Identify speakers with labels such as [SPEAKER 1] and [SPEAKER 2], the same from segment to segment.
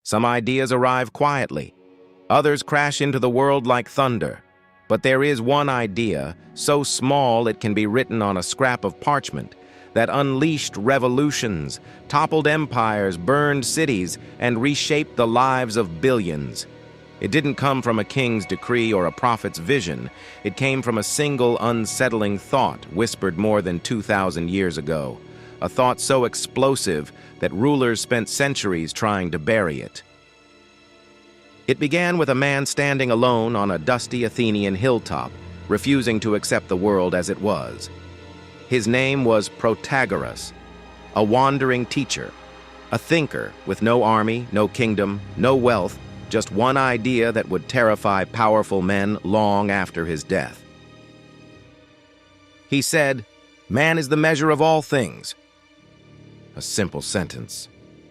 [SPEAKER 1] Some ideas arrive quietly. Others crash into the world like thunder. But there is one idea, so small it can be written on a scrap of parchment, that unleashed revolutions, toppled empires, burned cities, and reshaped the lives of billions. It didn't come from a king's decree or a prophet's vision. It came from a single unsettling thought whispered more than 2,000 years ago. A thought so explosive that rulers spent centuries trying to bury it. It began with a man standing alone on a dusty Athenian hilltop, refusing to accept the world as it was. His name was Protagoras, a wandering teacher, a thinker with no army, no kingdom, no wealth, just one idea that would terrify powerful men long after his death. He said, "Man is the measure of all things." A simple sentence,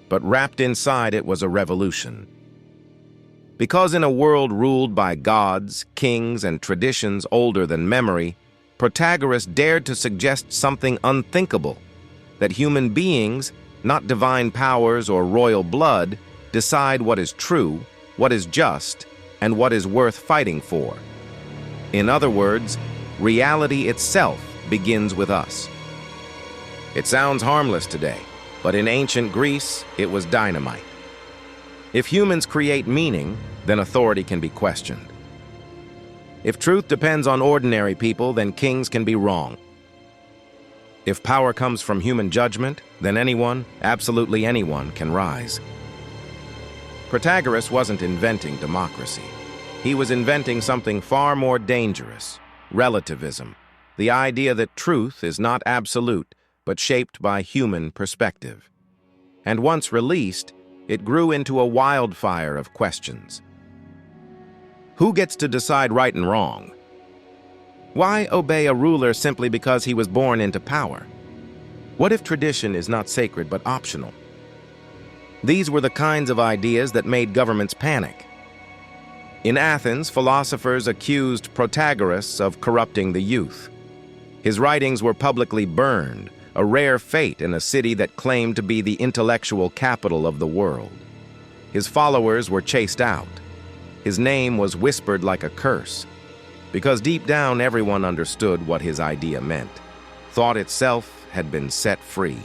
[SPEAKER 1] but wrapped inside it was a revolution. Because in a world ruled by gods, kings, and traditions older than memory, Protagoras dared to suggest something unthinkable, that human beings, not divine powers or royal blood, decide what is true, what is just, and what is worth fighting for. In other words, reality itself begins with us. It sounds harmless today, but in ancient Greece, it was dynamite. If humans create meaning, then authority can be questioned. If truth depends on ordinary people, then kings can be wrong. If power comes from human judgment, then anyone, absolutely anyone, can rise. Protagoras wasn't inventing democracy. He was inventing something far more dangerous: relativism, the idea that truth is not absolute, but shaped by human perspective. And once released, it grew into a wildfire of questions. Who gets to decide right and wrong? Why obey a ruler simply because he was born into power? What if tradition is not sacred but optional? These were the kinds of ideas that made governments panic. In Athens, philosophers accused Protagoras of corrupting the youth. His writings were publicly burned, a rare fate in a city that claimed to be the intellectual capital of the world. His followers were chased out. His name was whispered like a curse, because deep down everyone understood what his idea meant. Thought itself had been set free.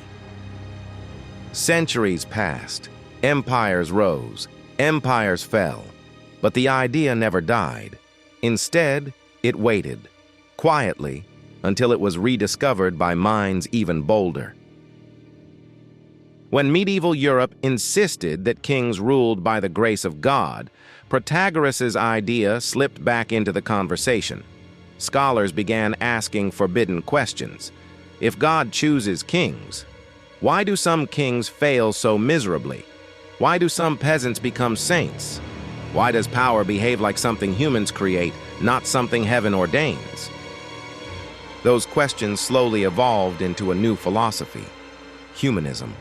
[SPEAKER 1] Centuries passed, empires rose, empires fell, but the idea never died. Instead, it waited, quietly, until it was rediscovered by minds even bolder. When medieval Europe insisted that kings ruled by the grace of God, Protagoras' idea slipped back into the conversation. Scholars began asking forbidden questions. If God chooses kings, why do some kings fail so miserably? Why do some peasants become saints? Why does power behave like something humans create, not something heaven ordains? Those questions slowly evolved into a new philosophy: humanism.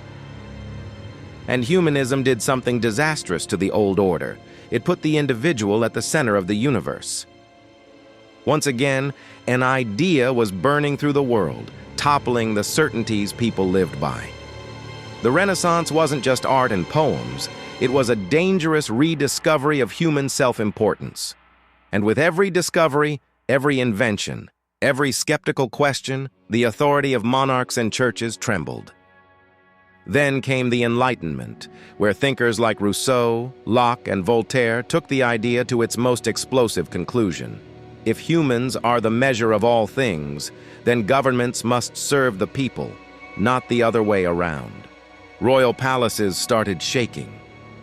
[SPEAKER 1] And humanism did something disastrous to the old order. It put the individual at the center of the universe. Once again, an idea was burning through the world, toppling the certainties people lived by. The Renaissance wasn't just art and poems. It was a dangerous rediscovery of human self-importance. And with every discovery, every invention, every skeptical question, the authority of monarchs and churches trembled. Then came the Enlightenment, where thinkers like Rousseau, Locke, and Voltaire took the idea to its most explosive conclusion. If humans are the measure of all things, then governments must serve the people, not the other way around. Royal palaces started shaking.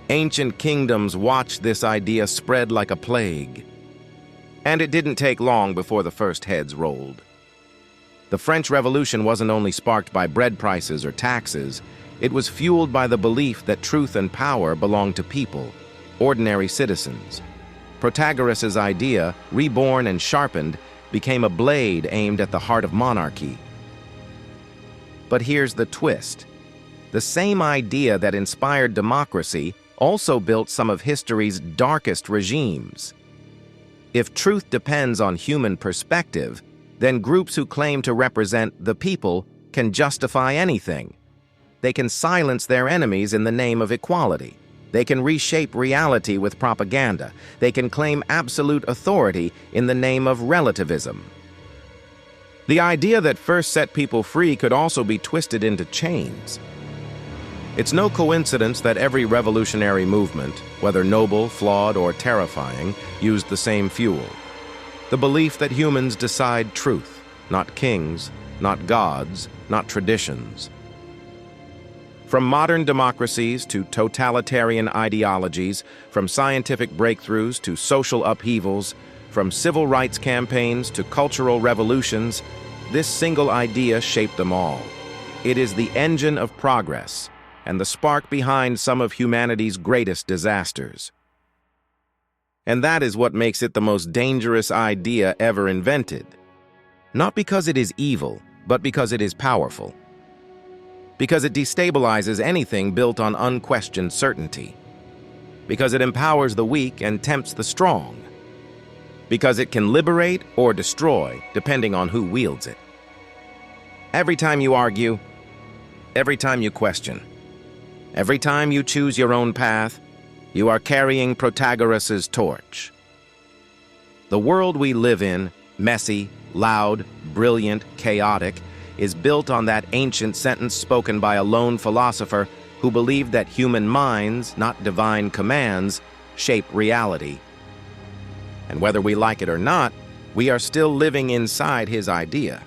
[SPEAKER 1] Ancient kingdoms watched this idea spread like a plague. And it didn't take long before the first heads rolled. The French Revolution wasn't only sparked by bread prices or taxes. It was fueled by the belief that truth and power belonged to people, ordinary citizens. Protagoras' idea, reborn and sharpened, became a blade aimed at the heart of monarchy. But here's the twist. The same idea that inspired democracy also built some of history's darkest regimes. If truth depends on human perspective, then groups who claim to represent the people can justify anything. They can silence their enemies in the name of equality. They can reshape reality with propaganda. They can claim absolute authority in the name of relativism. The idea that first set people free could also be twisted into chains. It's no coincidence that every revolutionary movement, whether noble, flawed, or terrifying, used the same fuel. The belief that humans decide truth, not kings, not gods, not traditions. From modern democracies to totalitarian ideologies, from scientific breakthroughs to social upheavals, from civil rights campaigns to cultural revolutions, this single idea shaped them all. It is the engine of progress and the spark behind some of humanity's greatest disasters. And that is what makes it the most dangerous idea ever invented. Not because it is evil, but because it is powerful. Because it destabilizes anything built on unquestioned certainty. Because it empowers the weak and tempts the strong. Because it can liberate or destroy, depending on who wields it. Every time you argue, every time you question, every time you choose your own path, you are carrying Protagoras' torch. The world we live in, messy, loud, brilliant, chaotic, is built on that ancient sentence spoken by a lone philosopher who believed that human minds, not divine commands, shape reality. And whether we like it or not, we are still living inside his idea.